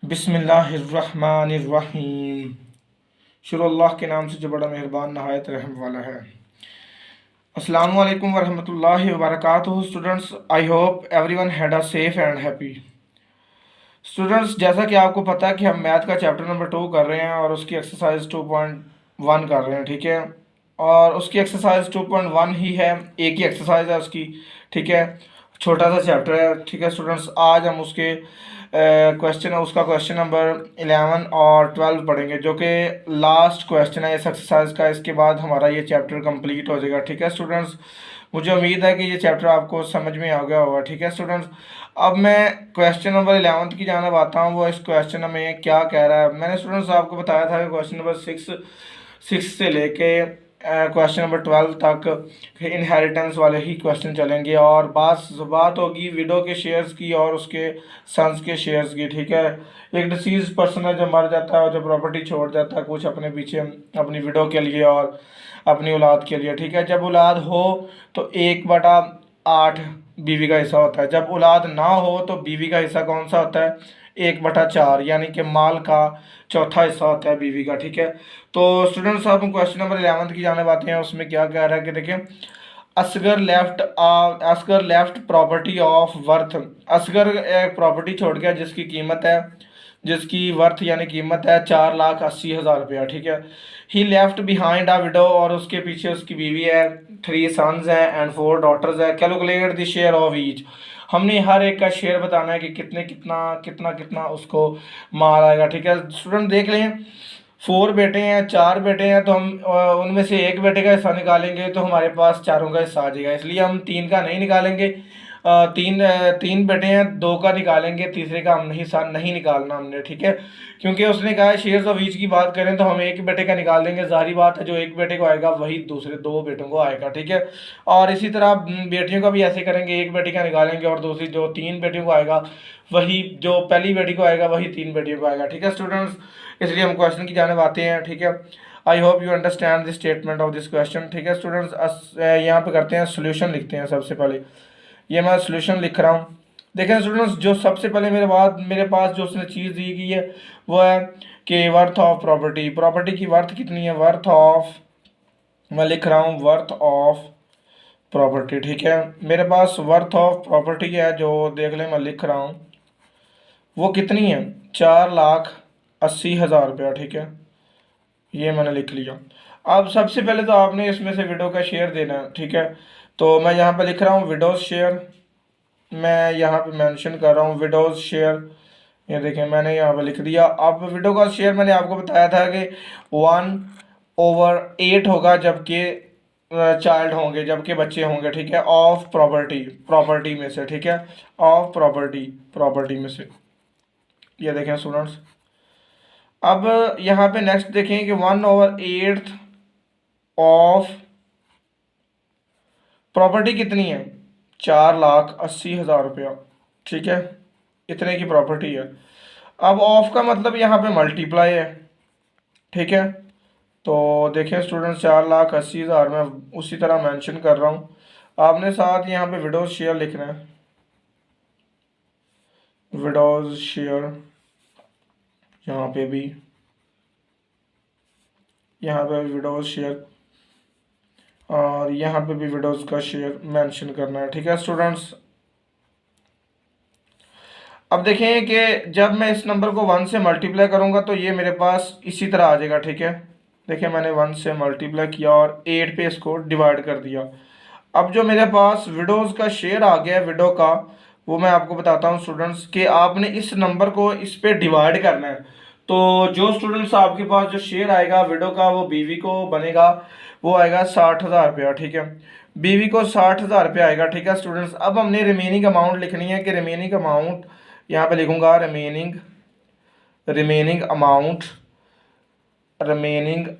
बिस्मिल्लाहिर्रहमानिर्रहीम। शुरू अल्लाह के नाम से जो बड़ा मेहरबान नहायत रहम वाला है। अस्सलामु अलैकुम वरहमतुल्लाहि वबरकातुहू। Students, I hope everyone had a safe and happy. Students, जैसा कि आपको पता है कि हम मैथ का चैप्टर नंबर 2 कर रहे हैं और उसकी एक्सरसाइज 2.1 कर रहे हैं, ठीक है। और उसकी एक्सरसाइज 2.1 ही है, एक ही एक्सरसाइज है उसकी, ठीक है। छोटा सा चैप्टर है, ठीक है स्टूडेंट्स। आज हम उसके क्वेश्चन उसका क्वेश्चन नंबर 11 और 12 पढ़ेंगे, जो कि लास्ट क्वेश्चन है इस एक्सरसाइज का। इसके बाद हमारा ये चैप्टर कंप्लीट हो जाएगा, ठीक है स्टूडेंट्स। मुझे उम्मीद है कि ये चैप्टर आपको समझ में आ गया होगा, ठीक है स्टूडेंट्स। अब मैं क्वेश्चन नंबर 11 की जानब आता हूँ। वो इस क्वेश्चन में क्या कह रहा है, मैंने स्टूडेंट्स आपको बताया था कि क्वेश्चन नंबर सिक्स से लेके क्वेश्चन नंबर 12 तक इनहेरिटेंस वाले ही क्वेश्चन चलेंगे, और बात होगी विडो के शेयर्स की और उसके सन्स के शेयर्स की, ठीक है। एक डिसीज पर्सन है जो मर जाता है और जो प्रॉपर्टी छोड़ जाता है कुछ अपने पीछे, अपनी विडो के लिए और अपनी औलाद के लिए, ठीक है। जब औलाद हो तो 1/8 बीवी का हिस्सा होता है। जब औलाद ना हो तो बीवी का हिस्सा कौन सा होता है? 1/4, यानी कि माल का चौथा हिस्सा होता है बीवी का, ठीक है। तो स्टूडेंट्स, अब हम क्वेश्चन नंबर 11 की जाने आते हैं। उसमें क्या कह रहा है कि देखिए, Asghar left property of worth. Asghar एक प्रॉपर्टी छोड़ गया जिसकी वर्थ यानी कीमत है 4,80,000 रुपया, ठीक है। ही लेफ्ट बिहाइंड अ विडो, और उसके पीछे उसकी बीवी है, 3 सन्स हैं एंड 4 डॉटर्स है। Calculate the share of each. हमने हर एक का शेयर बताना है कि कितने कितना कितना कितना उसको माल आएगा, ठीक है स्टूडेंट। देख लें, 4 बेटे हैं, 4 बेटे हैं, तो हम उनमें से एक बेटे का हिस्सा निकालेंगे तो हमारे पास चारों का हिस्सा आ जाएगा। इसलिए हम 3 का नहीं निकालेंगे। तीन बेटे हैं, 2 का निकालेंगे, तीसरे का हम हिस्सा नहीं निकालना हमने, ठीक है। क्योंकि उसने कहा है शेयर्स ऑफ ईच की बात करें तो हम एक बेटे का निकाल देंगे। जाहिर बात है, जो एक बेटे को आएगा वही दूसरे 2 बेटों को आएगा, ठीक है। और इसी तरह बेटियों का भी ऐसे करेंगे, एक बेटी का निकालेंगे और दूसरी जो 3 बेटियों को आएगा वही, जो पहली बेटी को आएगा वही 3 बेटियों को आएगा, ठीक है स्टूडेंट्स। इसलिए हम क्वेश्चन की जाने आते हैं, ठीक है। I hope you understand this statement of this question, ठीक है स्टूडेंट्स। यहाँ पे करते हैं सोल्यूशन, लिखते हैं सबसे पहले। ये मैं सोल्यूशन लिख रहा हूँ। देखें स्टूडेंट्स, जो सबसे पहले मेरे पास जो उसने चीज़ दी गई है वो है कि वर्थ ऑफ प्रॉपर्टी की वर्थ कितनी है। वर्थ ऑफ, मैं लिख रहा हूँ वर्थ ऑफ प्रॉपर्टी, ठीक है। मेरे पास वर्थ ऑफ प्रॉपर्टी है, जो देख लें मैं लिख रहा हूँ, वो कितनी है? 4,80,000 रुपया, ठीक है। ये मैंने लिख लिया। अब सबसे पहले तो आपने इसमें से विडो का शेयर देना है, ठीक है। तो मैं यहाँ पे लिख रहा हूँ विडोज शेयर। मैं यहाँ पे मेंशन कर रहा हूँ विडोज शेयर। ये देखें, मैंने यहाँ पे लिख दिया। अब विडो का शेयर मैंने आपको बताया था कि 1/8 होगा, जबकि चाइल्ड होंगे, जबकि बच्चे होंगे, ठीक है। ऑफ प्रॉपर्टी में से, ठीक है। ऑफ प्रॉपर्टी में से, ये देखें स्टूडेंट्स। अब यहाँ पे नेक्स्ट देखें कि 1/8 ऑफ प्रॉपर्टी कितनी है? 4,80,000 रुपया, ठीक है। इतने की प्रॉपर्टी है। अब ऑफ का मतलब यहाँ पे मल्टीप्लाई है, ठीक है। तो देखें स्टूडेंट्स, 4,80,000 में उसी तरह मेंशन कर रहा हूँ। आपने साथ यहाँ पे विडोज शेयर लिखना है। विडोज शेयर यहाँ पे भी, यहाँ पे विडोज शेयर, और यहाँ पे भी विडोज का शेयर मेंशन करना है, ठीक है स्टूडेंट्स। अब देखें कि जब मैं इस नंबर को 1 से मल्टीप्लाई करूँगा तो ये मेरे पास इसी तरह आ जाएगा, ठीक है। देखिए, मैंने 1 से मल्टीप्लाई किया और 8 पे इसको डिवाइड कर दिया। अब जो मेरे पास विडोज़ का शेयर आ गया है, विडो का, वो मैं आपको बताता हूँ स्टूडेंट्स कि आपने इस नंबर को इस पे डिवाइड करना है। तो जो स्टूडेंट्स आपके पास जो शेयर आएगा विडो का, वो बीवी को बनेगा, वो आएगा 60,000 रुपया, ठीक है। बीवी को 60,000 रुपया आएगा, ठीक है स्टूडेंट्स। अब हमने रिमेनिंग अमाउंट लिखनी है कि रिमेनिंग अमाउंट, यहाँ पे लिखूंगा remaining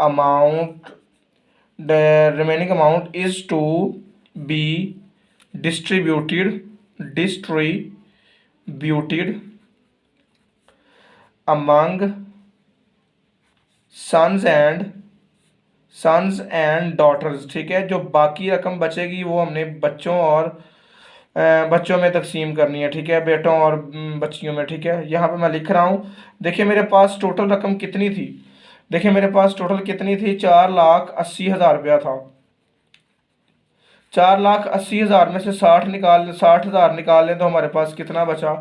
amount the remaining amount is to be distributed among sons and daughters, ठीक है। जो बाकी रकम बचेगी वो हमने बच्चों और बच्चों में तकसीम करनी है, ठीक है, बेटों और बच्चियों में, ठीक है। यहाँ पे मैं लिख रहा हूँ। देखिए मेरे पास टोटल रकम कितनी थी, देखिए मेरे पास टोटल कितनी थी, 4,80,000 रुपया था। 4,80,000 में से 60,000 निकाल लें तो हमारे पास कितना बचा,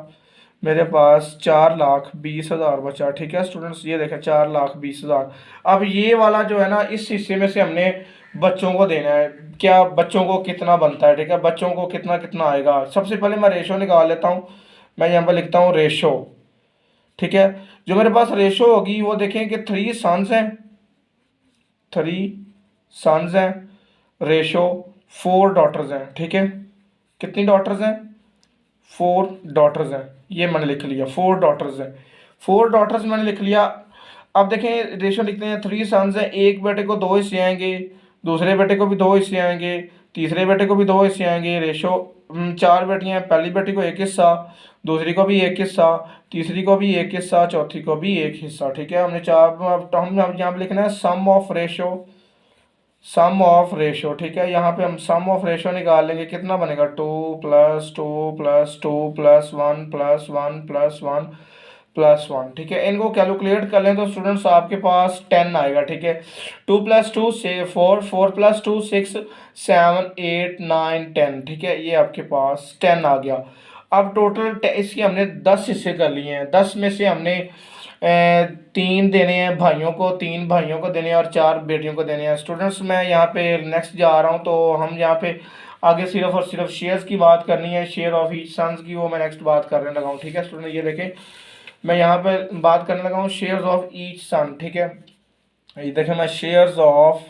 मेरे पास 4,20,000 बचा, ठीक है स्टूडेंट्स। ये देखें 4,20,000। अब ये वाला जो है ना, इस हिस्से में से हमने बच्चों को देना है। क्या बच्चों को कितना बनता है, ठीक है, बच्चों को कितना कितना आएगा। सबसे पहले मैं रेशो निकाल लेता हूँ। मैं यहाँ पर लिखता हूँ रेशो, ठीक है। जो मेरे पास रेशो होगी वो देखें कि 3 सन्स हैं, 3 सन्स हैं, रेशो 4 डॉटर्स हैं, ठीक है। कितनी डॉटर्स हैं, 4 डॉटर्स हैं। ये मैंने लिख लिया, 4 डॉटर्स हैं, 4 डॉटर्स मैंने लिख लिया। अब देखें रेशो लिखते हैं, 3 सन्स हैं, एक बेटे को 2 हिस्से आएंगे, दूसरे बेटे को भी 2 हिस्से आएंगे, तीसरे बेटे को भी 2 हिस्से आएंगे। रेशो 4 बेटियां हैं, पहली बेटी को 1 हिस्सा, दूसरी को भी 1 हिस्सा, तीसरी को भी 1 हिस्सा, चौथी को भी 1 हिस्सा, ठीक है। हमने हम यहाँ पे लिखना है sum of ratio, sum of ratio, ठीक है। यहाँ पे हम सम ऑफ रेशो निकाल लेंगे, कितना बनेगा, 2+2+2+1+1+1+1, ठीक है। इनको कैलकुलेट कर लें तो स्टूडेंट्स आपके पास 10 आएगा, ठीक है। 2+2 से 4, 4+2 6, 7 8 9 10, ठीक है। ये आपके पास 10 आ गया। अब टोटल इसके हमने 10 हिस्से कर लिए हैं। 10 में से हमने 3 देने हैं भाइयों को, 3 भाइयों को देने हैं और 4 बेटियों को देने हैं। स्टूडेंट्स मैं यहाँ पे नेक्स्ट जा रहा हूँ, तो हम यहाँ पे आगे सिर्फ और सिर्फ शेयर्स की बात करनी है, शेयर ऑफ ईच सन्स की, वो मैं नेक्स्ट बात करने लगा हूँ, ठीक है स्टूडेंट। ये देखें मैं यहाँ पे बात करने लगा हूँ शेयर्स ऑफ ईच सन, ठीक है। ये देखें मैं शेयर्स ऑफ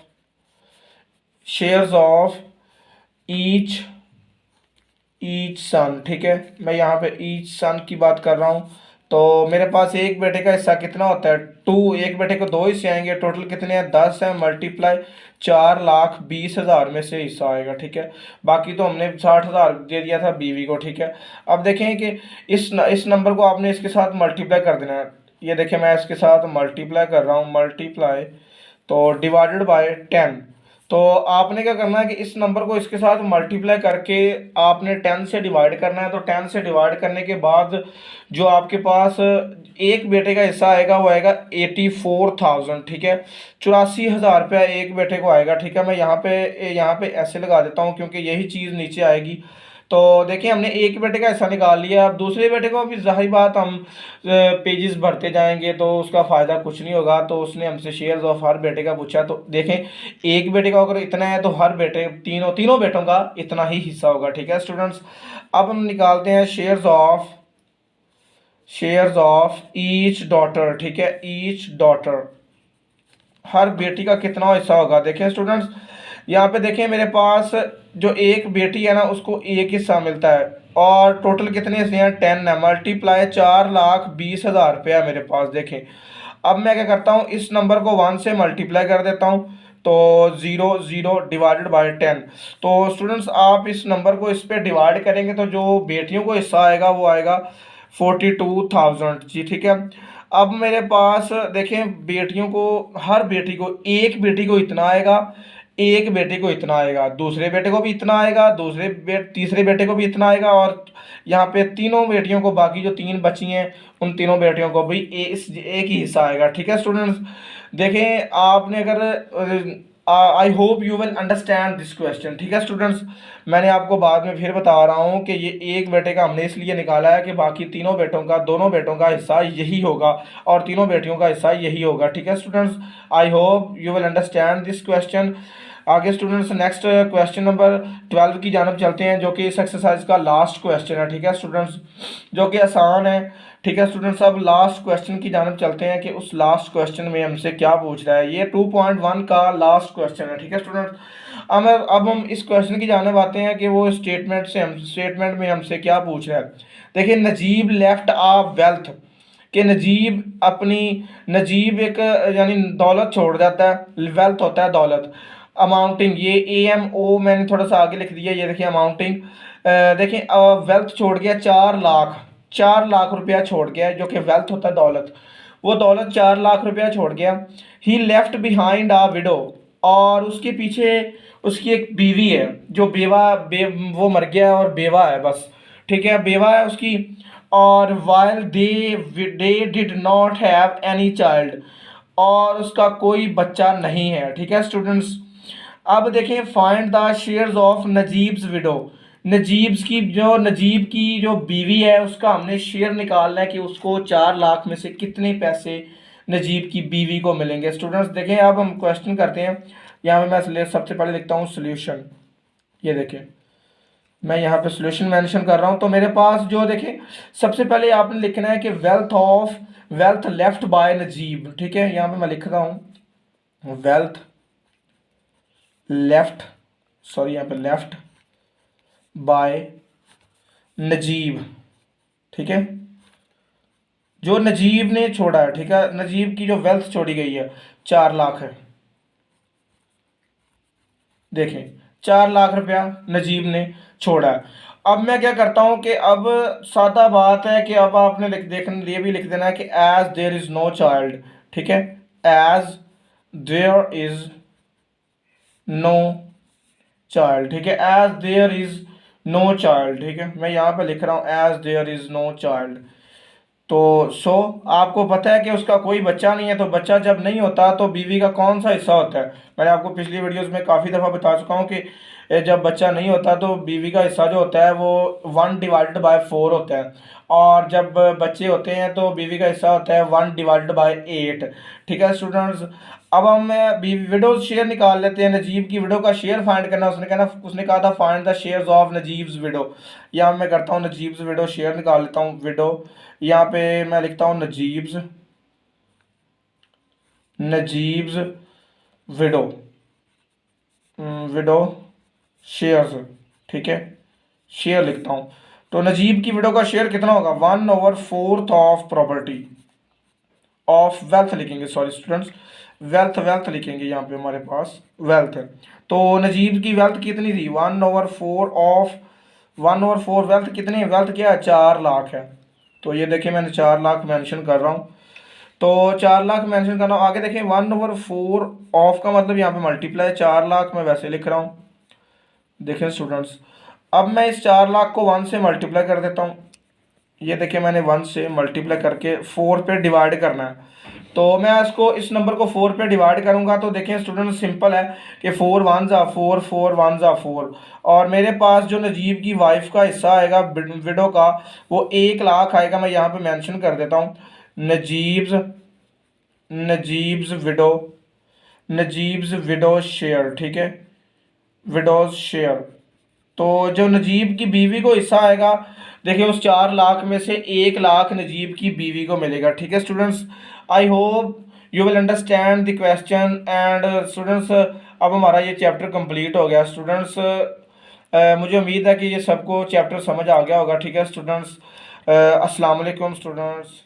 ईच सन, ठीक है। मैं यहाँ पे ईच सन की बात कर रहा हूँ। तो मेरे पास एक बेटे का हिस्सा कितना होता है, 2, एक बेटे को 2 हिस्से आएंगे, टोटल कितने हैं, 10 है, मल्टीप्लाई 4,20,000 में से हिस्सा आएगा, ठीक है। बाकी तो हमने 60,000 दे दिया था बीवी को, ठीक है। अब देखें कि इस नंबर को आपने इसके साथ मल्टीप्लाई कर देना है। ये देखें मैं इसके साथ मल्टीप्लाई कर रहा हूँ, मल्टीप्लाई तो डिवाइडेड बाय 10। तो आपने क्या करना है कि इस नंबर को इसके साथ मल्टीप्लाई करके आपने 10 से डिवाइड करना है। तो 10 से डिवाइड करने के बाद जो आपके पास एक बेटे का हिस्सा आएगा वो आएगा 84,000, ठीक है। 84,000 रुपया एक बेटे को आएगा, ठीक है। मैं यहाँ पे ऐसे लगा देता हूँ क्योंकि यही चीज़ नीचे आएगी। तो देखिए हमने एक बेटे का हिस्सा निकाल लिया। अब दूसरे बेटे को भी जाहिर बात हम पेजेस भरते जाएंगे तो उसका फ़ायदा कुछ नहीं होगा। तो उसने हमसे शेयर्स ऑफ हर बेटे का पूछा। तो देखें एक बेटे का अगर इतना है तो हर बेटे तीनों बेटों का इतना ही हिस्सा होगा, ठीक है स्टूडेंट्स। अब हम निकालते हैं शेयर्स ऑफ ईच डॉटर, ठीक है। ईच डॉटर, हर बेटी का कितना हिस्सा होगा। देखें स्टूडेंट्स यहाँ पे देखें मेरे पास जो एक बेटी है ना उसको 1 हिस्सा मिलता है और टोटल कितने हिस्से हैं, 10 है, मल्टीप्लाई 4,20,000 रुपया मेरे पास। देखें अब मैं क्या करता हूँ, इस नंबर को 1 से मल्टीप्लाई कर देता हूँ तो 0 0 डिवाइडेड बाय 10। तो स्टूडेंट्स आप इस नंबर को इस पर डिवाइड करेंगे तो जो बेटियों को हिस्सा आएगा वो आएगा 42,000 जी, ठीक है। अब मेरे पास देखें बेटियों को, हर बेटी को, एक बेटी को इतना आएगा, एक बेटे को इतना आएगा, दूसरे बेटे को भी इतना आएगा, तीसरे बेटे को भी इतना आएगा और यहाँ पे तीनों बेटियों को, बाकी जो 3 बची हैं उन तीनों बेटियों को भी एक ही हिस्सा आएगा, ठीक है स्टूडेंट्स। देखें आपने अगर I hope you will understand this question, ठीक है स्टूडेंट्स। मैंने आपको बाद में फिर बता रहा हूँ कि ये एक बेटे का हमने इसलिए निकाला है कि बाकी तीनों बेटों का, दोनों बेटों का हिस्सा यही होगा और तीनों बेटियों का हिस्सा यही होगा, ठीक है students. I hope you will understand this question. आगे स्टूडेंट्स नेक्स्ट क्वेश्चन नंबर 12 की जानब चलते हैं जो कि इस एक्सरसाइज का लास्ट क्वेश्चन है, ठीक है स्टूडेंट्स, जो कि आसान है, ठीक है स्टूडेंट्स। अब लास्ट क्वेश्चन की जानब चलते हैं कि उस लास्ट क्वेश्चन में हमसे क्या पूछ रहा है। ये 2.1 का लास्ट क्वेश्चन है, ठीक है स्टूडेंट्स। अब हम इस क्वेश्चन की जानब आते हैं कि वो स्टेटमेंट में हमसे क्या पूछ रहा है। देखिए नजीब लेफ्ट आ वेल्थ, कि नजीब एक यानी दौलत छोड़ जाता है, वेल्थ होता है दौलत। अमाउंटिंग, ये AMO मैंने थोड़ा सा आगे लिख दिया, ये देखिए अमाउंटिंग। देखें वेल्थ छोड़ गया 4 लाख रुपया छोड़ गया, जो कि वेल्थ होता है दौलत। वो दौलत 4 लाख रुपया छोड़ गया। ही लेफ्ट बिहाइंड आ विडो, और उसके पीछे उसकी एक बीवी है जो वो मर गया है और बेवा है बस, ठीक है, बेवा है उसकी। और while they did not have any child, और उसका कोई बच्चा नहीं है, ठीक है स्टूडेंट्स। अब देखें, find the shares of Najib's widow. Najib की जो बीवी है उसका हमने शेयर निकालना है कि उसको 4 लाख में से कितने पैसे नजीब की बीवी को मिलेंगे। स्टूडेंट्स देखें, अब हम क्वेश्चन करते हैं। यहाँ पे मैं सबसे पहले लिखता हूँ सोल्यूशन। ये देखें, मैं यहाँ पे सोल्यूशन मेंशन कर रहा हूँ। तो मेरे पास जो देखें, सबसे पहले आपने लिखना है कि वेल्थ लेफ्ट बाय नजीब, ठीक है। यहाँ पे मैं लिख रहा हूँ वेल्थ लेफ्ट, सॉरी यहाँ पे लेफ्ट बाय नजीब, ठीक है, जो नजीब ने छोड़ा है, ठीक है। नजीब की जो वेल्थ छोड़ी गई है 4 लाख है। देखें, 4 लाख रुपया नजीब ने छोड़ा है। अब मैं क्या करता हूं कि अब सादा बात है कि अब आपने देखने लिए भी लिख देना है कि as there is no child, ठीक है, as there is no child, ठीक है, as there is no child, ठीक है। मैं यहाँ पे लिख रहा हूँ as there is no child. तो आपको पता है कि उसका कोई बच्चा नहीं है, तो बच्चा जब नहीं होता तो बीवी का कौन सा हिस्सा होता है। मैंने आपको पिछली वीडियोस में काफ़ी दफ़ा बता चुका हूँ कि जब बच्चा नहीं होता तो बीवी का हिस्सा जो होता है वो 1/4 होता है, और जब बच्चे होते हैं तो बीवी का हिस्सा होता है 1/8, ठीक है स्टूडेंट्स। अब हम विडो शेयर निकाल लेते हैं। नजीब की विडो का शेयर फाइंड करना, उसने कहा था find the shares of Najib's widow. यहाँ मैं करता हूँ नजीब्स विडो शेयर निकाल लेता हूँ। विडो, यहाँ पे मैं लिखता हूँ नजीब्स विडो, विडो शेयर्स, ठीक है, शेयर लिखता हूँ। तो नजीब की विडो का शेयर कितना होगा, 1/4 ऑफ प्रॉपर्टी ऑफ वेल्थ लिखेंगे, सॉरी स्टूडेंट्स, वेल्थ लिखेंगे। यहाँ पे हमारे पास वेल्थ है, तो नजीब की वेल्थ कितनी थी, 1/4 ऑफ 1/4 वेल्थ कितनी है, वेल्थ क्या है, 4 लाख है। तो ये देखिए मैंने 4 लाख मेंशन कर रहा हूँ। तो 4 लाख मेंशन करना, आगे देखें 1/4 ऑफ का मतलब यहाँ पे मल्टीप्लाई, 4 लाख मैं वैसे लिख रहा हूँ। देखें स्टूडेंट्स, अब मैं इस 4 लाख को 1 से मल्टीप्लाई कर देता हूँ। ये देखिए मैंने 1 से मल्टीप्लाई करके 4 पे डिवाइड करना है। तो मैं इसको इस नंबर को 4 पे डिवाइड करूंगा, तो देखें स्टूडेंट सिंपल है कि 4 1 ज़ा 4, 4 1 ज़ा 4, और मेरे पास जो नजीब की वाइफ का हिस्सा आएगा विडो का वो 1 लाख आएगा। मैं यहाँ पे मेंशन कर देता हूँ नजीब्स विडो शेयर, ठीक है, विडोज शेयर। तो जो नजीब की बीवी को हिस्सा आएगा, देखिए उस 4 लाख में से 1 लाख नजीब की बीवी को मिलेगा, ठीक है students. I hope you will understand the question and students, अब हमारा ये चैप्टर कंप्लीट हो गया स्टूडेंट्स। मुझे उम्मीद है कि ये सबको चैप्टर समझ आ गया होगा, ठीक है स्टूडेंट्स। अस्सलाम वालेकुम स्टूडेंट्स।